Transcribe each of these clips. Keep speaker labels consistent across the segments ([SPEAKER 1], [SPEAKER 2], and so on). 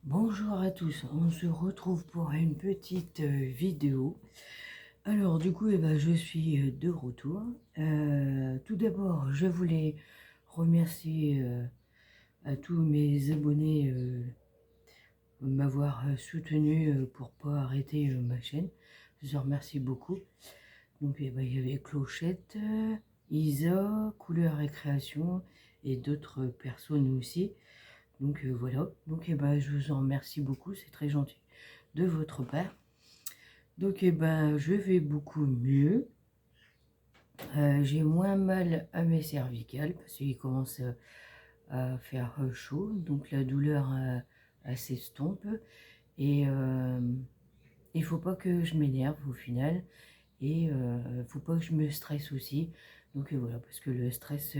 [SPEAKER 1] Bonjour à tous, on se retrouve pour une petite vidéo. Alors du coup, je suis de retour. Tout d'abord, je voulais remercier à tous mes abonnés m'avoir soutenu pour pas arrêter ma chaîne. Je vous remercie beaucoup. Donc il y avait Clochette, Isa, Couleur et Création et d'autres personnes aussi. Donc voilà, donc je vous en remercie beaucoup, c'est très gentil de votre part. Donc je vais beaucoup mieux. J'ai moins mal à mes cervicales parce qu'il commence à faire chaud, donc la douleur elle s'estompe et il faut pas que je m'énerve au final et faut pas que je me stresse aussi. Donc voilà, parce que le stress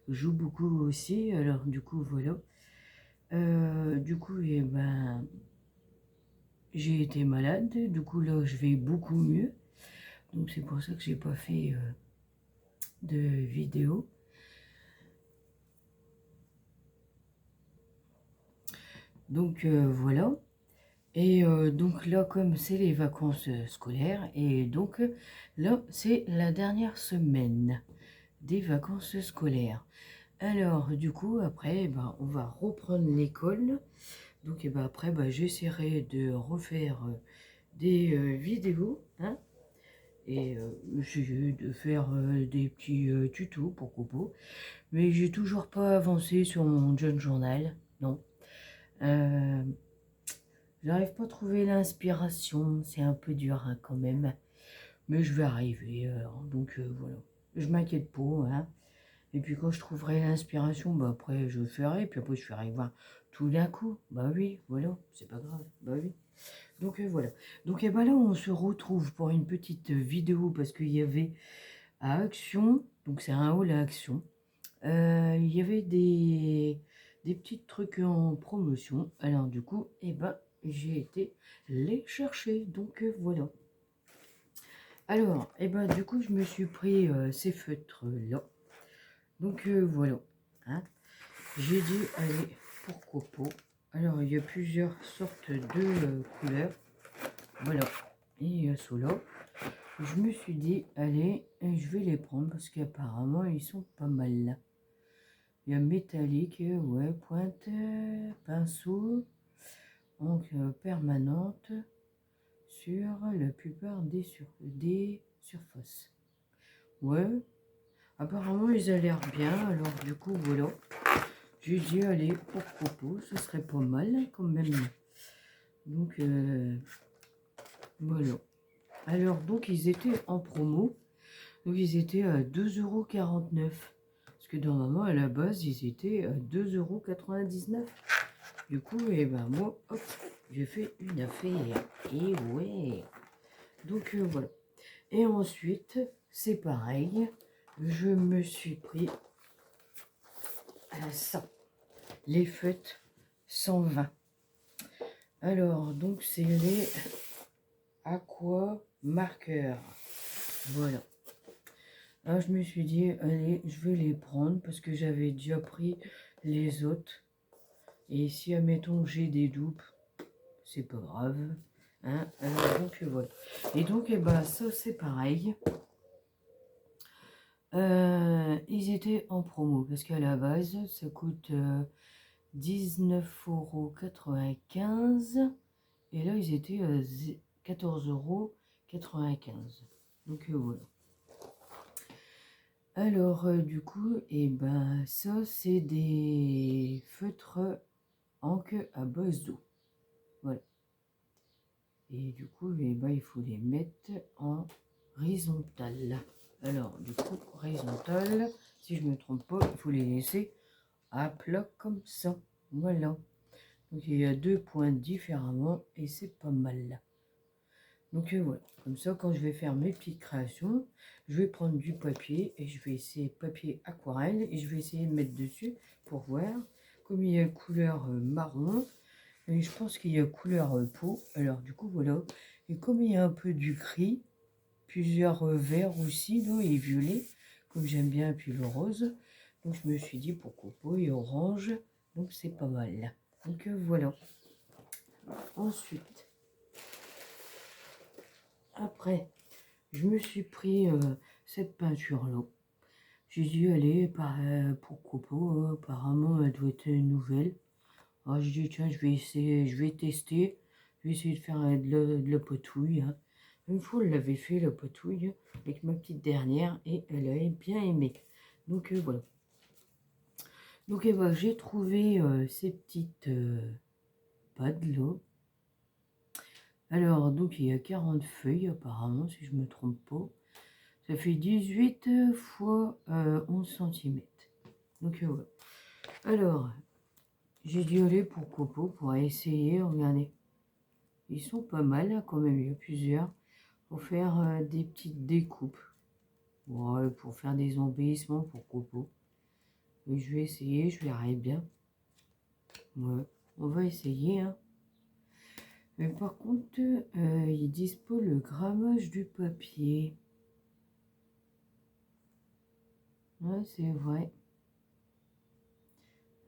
[SPEAKER 1] joue beaucoup aussi. Alors du coup voilà. Du coup, j'ai été malade, du coup là je vais beaucoup mieux. Donc c'est pour ça que j'ai pas fait de vidéo. Donc voilà. Et donc là comme c'est les vacances scolaires, et donc là c'est la dernière semaine des vacances scolaires. Alors du coup après on va reprendre l'école. Donc après j'essaierai de refaire des vidéos, hein. Et j'ai de faire des petits tutos, pourquoi pas. Mais j'ai toujours pas avancé sur mon jeune journal, non. Euh, J'arrive pas à trouver l'inspiration, c'est un peu dur hein, quand même. Mais je vais arriver, donc voilà. Je m'inquiète pas, hein. Et puis quand je trouverai l'inspiration, après je ferai, puis après je ferai voir tout d'un coup. Bah oui, voilà, c'est pas grave, bah oui. Donc voilà. Donc là on se retrouve pour une petite vidéo parce qu'il y avait à Action, donc c'est un hall à Action. Il y avait des petits trucs en promotion. Alors du coup, j'ai été les chercher. Donc voilà. Alors, du coup, je me suis pris ces feutres-là. Donc voilà. Hein. J'ai dit, allez, pourquoi pas. Alors, il y a plusieurs sortes de couleurs. Voilà. Et il y a ceux-là. Je me suis dit, allez, je vais les prendre parce qu'apparemment, ils sont pas mal. Il y a métallique, ouais, pointe, pinceau, donc permanente sur la plupart des surfaces. Ouais, apparemment, ils ont l'air bien, alors du coup, voilà. J'ai dit, allez, pourquoi pas, ce serait pas mal quand même. Donc, voilà. Alors, donc, ils étaient en promo. Donc ils étaient à 2,49 €. Parce que normalement, à la base, ils étaient à 2,99 €. Du coup, moi, hop, j'ai fait une affaire. Et ouais. Donc voilà. Et ensuite, c'est pareil. Je me suis pris à ça. Les feutres 120. Alors, donc c'est les aqua marqueurs. Voilà. Alors je me suis dit, allez, je vais les prendre parce que j'avais déjà pris les autres. Et si, admettons, j'ai des dupes, c'est pas grave. Hein. Alors, donc voilà. Et donc, ça c'est pareil. Ils étaient en promo parce qu'à la base, ça coûte 19,95 €. Et là, ils étaient à 14,95 €. Donc voilà. Alors, du coup, ça, c'est des feutres encre à base d'eau. Voilà. Et du coup, il faut les mettre en horizontal. Alors, du coup, horizontal, si je ne me trompe pas, il faut les laisser à plat comme ça. Voilà. Donc, il y a deux points différemment et c'est pas mal. Donc voilà, comme ça quand je vais faire mes petites créations, je vais prendre du papier et je vais essayer papier aquarelle et je vais essayer de mettre dessus pour voir. Comme il y a couleur marron, et je pense qu'il y a couleur peau, alors du coup voilà. Et comme il y a un peu du gris, plusieurs verts aussi là, et violet, comme j'aime bien, et puis le rose, donc je me suis dit pourquoi pas, et orange, donc c'est pas mal. Donc voilà. Ensuite, après, je me suis pris cette peinture-là. J'ai dit, allez, pourquoi pas, apparemment, elle doit être nouvelle. Alors, j'ai dit, tiens, je vais essayer, je vais tester. Je vais essayer de faire de la patouille. Hein. Une fois, elle l'avait fait, la patouille, avec ma petite dernière, et elle avait bien aimé. Donc, voilà. Donc, ben, j'ai trouvé ces petites pads là. Alors, donc, il y a 40 feuilles, apparemment, si je ne me trompe pas. Ça fait 18 fois 11 cm. Donc, voilà. Alors, j'ai dû aller pour copeaux pour essayer, regardez. Ils sont pas mal, là, quand même, il y a plusieurs. Pour faire des petites découpes. Ouais, pour faire des embellissements pour copeaux. Et je vais essayer, je verrai bien. Ouais, on va essayer, hein. Mais par contre, il dispose le grammage du papier. Ouais, c'est vrai.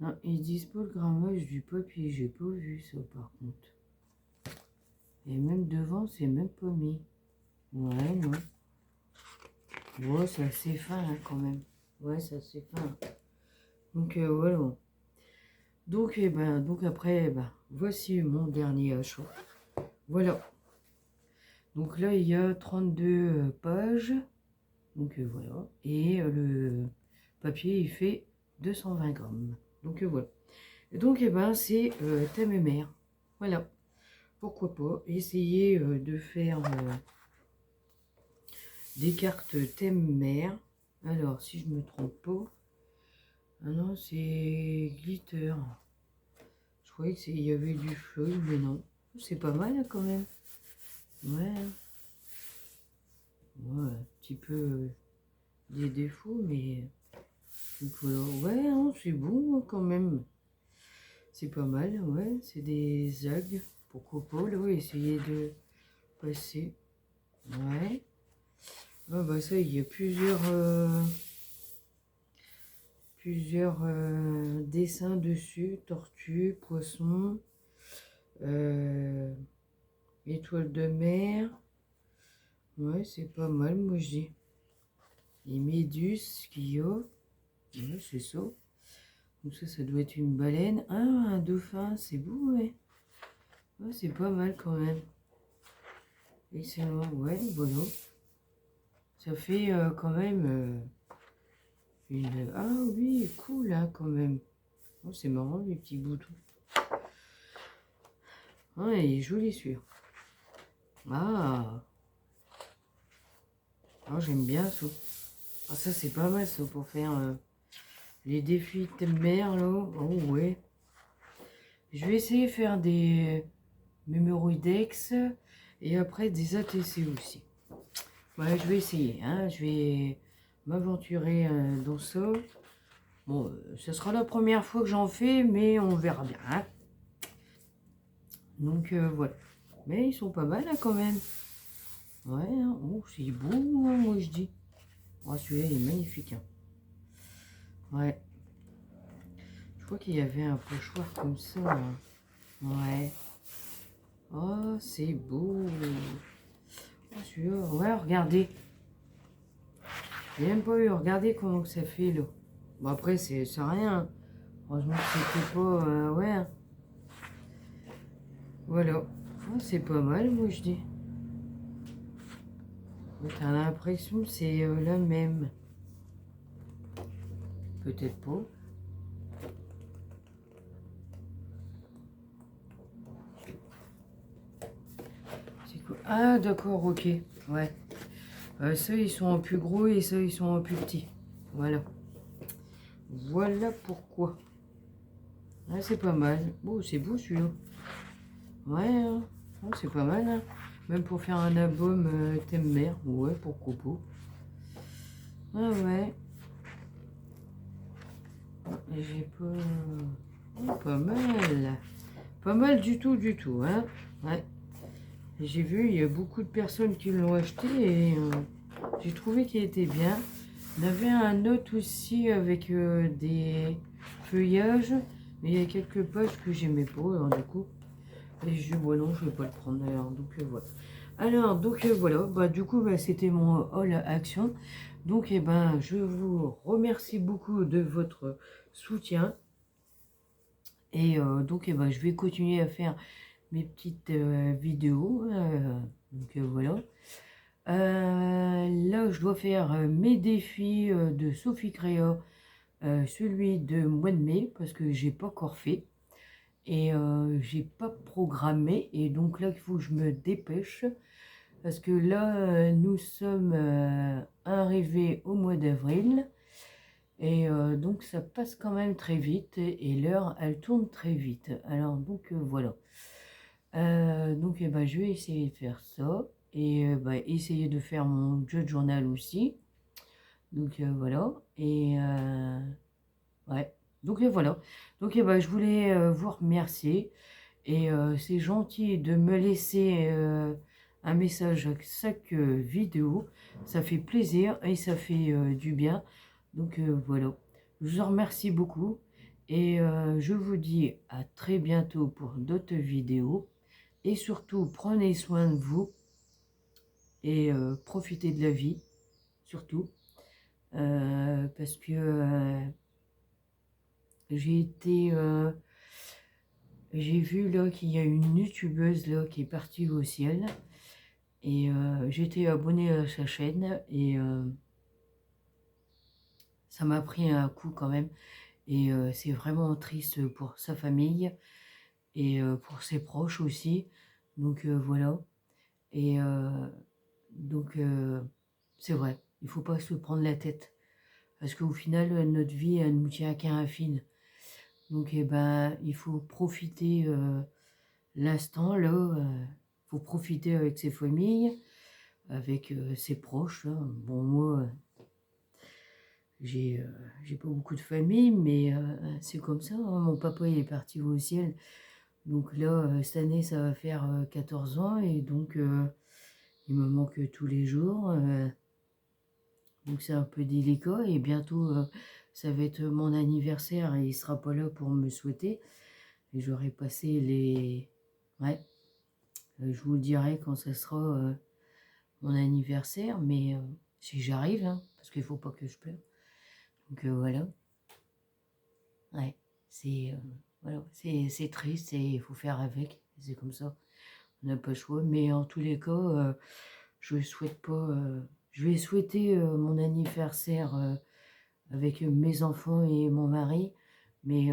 [SPEAKER 1] Non, il dispose le grammage du papier. J'ai pas vu ça par contre. Et même devant, c'est même pas mis. Ouais, non. Ouais, c'est assez fin hein, quand même. Ouais, c'est assez fin. Donc voilà. Donc, donc après, voici mon dernier achat. Voilà. Donc là, il y a 32 pages. Donc voilà. Et le papier, il fait 220 grammes. Donc voilà. Et donc, c'est thème et mer. Voilà. Pourquoi pas essayer de faire des cartes thème mer. Alors, si je me trompe pas. Ah non, c'est glitter. Je croyais qu'il y avait du feu, mais non. C'est pas mal hein, quand même. Ouais. Ouais, un petit peu des défauts, mais voilà. Ouais, non, c'est bon hein, quand même. C'est pas mal, ouais. C'est des algues. Pourquoi pas, là, essayer de passer. Ouais. Ah bah ça, il y a plusieurs dessins dessus. Tortue, poisson, étoile de mer. Ouais, c'est pas mal, moi je dis. Les méduses qu'il y a. Ouais, c'est ça. Donc ça doit être une baleine. Ah, un dauphin, c'est beau, ouais. Ouais, c'est pas mal quand même. Excellent, ouais, voilà. Ça fait quand même une... Ah oui, cool, hein, quand même. Oh, c'est marrant, les petits boutons. Ah, il est joli, celui-là. Ah. Ah, j'aime bien ça. Ah, ça, c'est pas mal, ça, pour faire les défis de mer, là. Oh, ouais. Je vais essayer de faire des mémoroidex et après des ATC aussi. Ouais, je vais essayer, hein. Je vais m'aventurer dans ça. Bon, ce sera la première fois que j'en fais, mais on verra bien, hein. Donc, voilà. Mais ils sont pas mal, hein, quand même. Ouais, hein. Oh, c'est beau, hein, moi, je dis. Oh, celui-là, il est magnifique, hein. Ouais. Je crois qu'il y avait un pochoir comme ça, hein. Ouais. Oh, c'est beau. Oh, celui-là, ouais, regardez. J'ai même pas eu, regardez comment que ça fait, là. Bon, après, c'est rien. Heureusement que c'était pas... ouais. Hein. Voilà. Oh, c'est pas mal, moi, je dis. T'as l'impression que c'est la même. Peut-être pas. C'est quoi? Ah, d'accord, ok. Ouais. Ça, ils sont en plus gros et ça, ils sont en plus petits. Voilà. Voilà pourquoi. Ah, c'est pas mal. Bon, c'est beau, celui-là. Ouais, hein. Oh, c'est pas mal, hein. Même pour faire un album thème mer. Ouais, pourquoi pas. Ah ouais. J'ai pas... Oh, pas mal. Pas mal du tout, hein. Ouais. J'ai vu, il y a beaucoup de personnes qui l'ont acheté et j'ai trouvé qu'il était bien. Il y avait un autre aussi avec des feuillages, mais il y a quelques pages que j'aimais pas, alors du coup, Et je dis, bon non, je vais pas le prendre d'ailleurs. Donc voilà. Alors, donc voilà, bah, du coup, bah, c'était mon haul action. Donc, eh ben, je vous remercie beaucoup de votre soutien. Et donc, eh ben, je vais continuer à faire mes petites vidéos. Donc, voilà. Là, je dois faire mes défis de Sophie Créa, celui de mois de mai, parce que j'ai pas encore fait. Et j'ai pas programmé. Et donc là, il faut que je me dépêche. Parce que là, nous sommes arrivés au mois d'avril. Et donc, ça passe quand même très vite. Et l'heure, elle tourne très vite. Alors, donc, voilà. Donc, eh ben, je vais essayer de faire ça. Et bah, essayer de faire mon jeu de journal aussi. Donc, voilà. Et ouais. Donc, voilà. Donc, eh ben, je voulais vous remercier. Et c'est gentil de me laisser un message à chaque vidéo. Ça fait plaisir et ça fait du bien. Donc voilà. Je vous en remercie beaucoup. Et je vous dis à très bientôt pour d'autres vidéos. Et surtout, prenez soin de vous. Et profitez de la vie. Surtout. Parce que j'ai été... j'ai vu là qu'il y a une youtubeuse là qui est partie au ciel. Et j'étais abonnée à sa chaîne et ça m'a pris un coup quand même. Et c'est vraiment triste pour sa famille et pour ses proches aussi. Donc voilà. Et donc c'est vrai, il faut pas se prendre la tête. Parce qu'au final, notre vie, elle nous tient qu'à un fil. Donc eh ben, il faut profiter l'instant là. Faut profiter avec ses familles, avec ses proches. Hein. Bon, moi, j'ai pas beaucoup de famille, mais c'est comme ça. Hein. Mon papa, il est parti au ciel. Donc là, cette année, ça va faire 14 ans. Et donc, il me manque tous les jours. Donc, c'est un peu délicat. Et bientôt, ça va être mon anniversaire. Et il sera pas là pour me souhaiter. Et j'aurai passé les... Ouais, je vous le dirai quand ça sera mon anniversaire. Mais si j'arrive, hein, parce qu'il faut pas que je pleure. Donc voilà. Ouais, c'est voilà, c'est triste et il faut faire avec, c'est comme ça. On n'a pas le choix, mais en tous les cas, je souhaite pas. Je vais souhaiter mon anniversaire avec mes enfants et mon mari, mais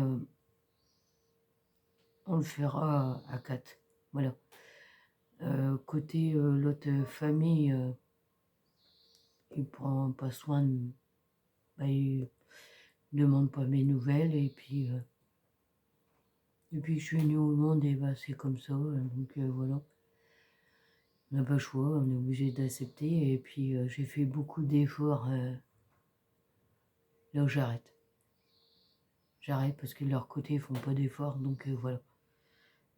[SPEAKER 1] on le fera à quatre. Voilà. Côté l'autre famille, il prend pas soin de. Bah, il demande pas mes nouvelles et puis. Depuis que je suis venue au monde, et bah, c'est comme ça. Donc voilà. On n'a pas le choix, on est obligé d'accepter. Et puis j'ai fait beaucoup d'efforts. Là où j'arrête. J'arrête parce que de leur côté, ils font pas d'efforts. Donc voilà.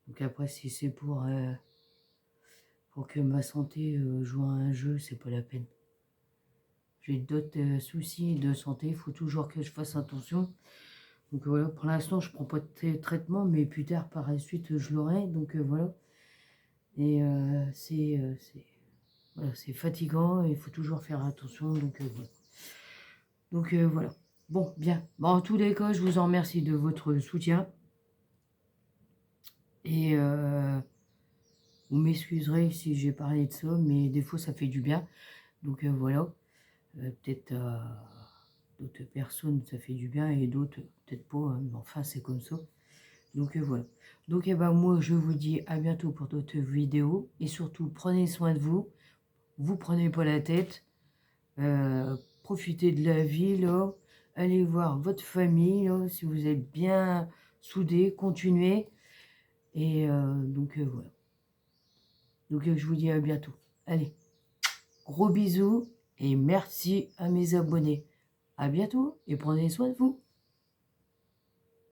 [SPEAKER 1] Donc après, si c'est pour que ma santé joue à un jeu, c'est pas la peine. J'ai d'autres soucis de santé. Il faut toujours que je fasse attention. Donc voilà, pour l'instant, je prends pas de traitement, mais plus tard, par la suite, je l'aurai. Donc voilà. Et voilà, c'est fatigant, il faut toujours faire attention, donc voilà. Donc voilà. Bon, bien. Bon, en tous les cas, je vous en remercie de votre soutien. Et vous m'excuserez si j'ai parlé de ça, mais des fois, ça fait du bien. Donc voilà. Peut-être d'autres personnes, ça fait du bien, et d'autres, peut-être pas. Hein, mais enfin, c'est comme ça. Donc voilà. Donc ben, moi, je vous dis à bientôt pour d'autres vidéos. Et surtout, prenez soin de vous. Vous prenez pas la tête. Profitez de la vie, là. Allez voir votre famille, là, si vous êtes bien soudés, continuez. Et donc, voilà. Donc, je vous dis à bientôt. Allez, gros bisous et merci à mes abonnés. À bientôt et prenez soin de vous.